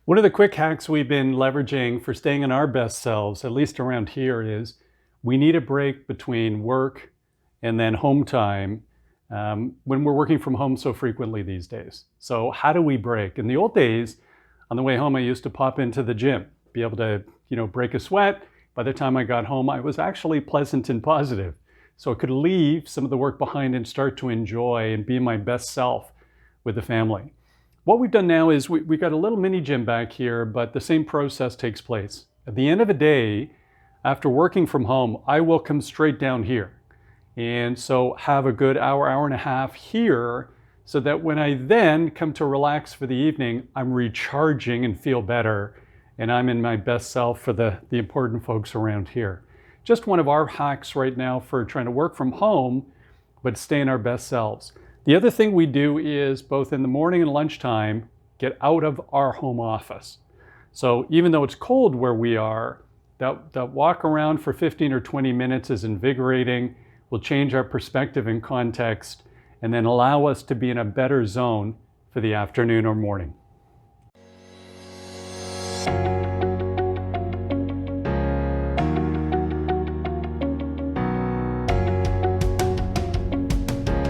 One of the quick hacks we've been leveraging for staying in our best selves, at least around here, is we need a break between work and then home time when we're working from home so frequently these days. So how do we break? In the old days, on the way home, I used to pop into the gym, be able to, break a sweat. By the time I got home, I was actually pleasant and positive. So I could leave some of the work behind and start to enjoy and be my best self with the family. What we've done now is we've got a little mini gym back here, but the same process takes place. At the end of the day, after working from home, I will come straight down here. And so have a good hour and a half here so that when I then come to relax for the evening, I'm recharging and feel better. And I'm in my best self for the important folks around here. Just one of our hacks right now for trying to work from home, but stay in our best selves. The other thing we do is both in the morning and lunchtime, get out of our home office. So even though it's cold where we are, that walk around for 15 or 20 minutes is invigorating, will change our perspective and context, and then allow us to be in a better zone for the afternoon or morning.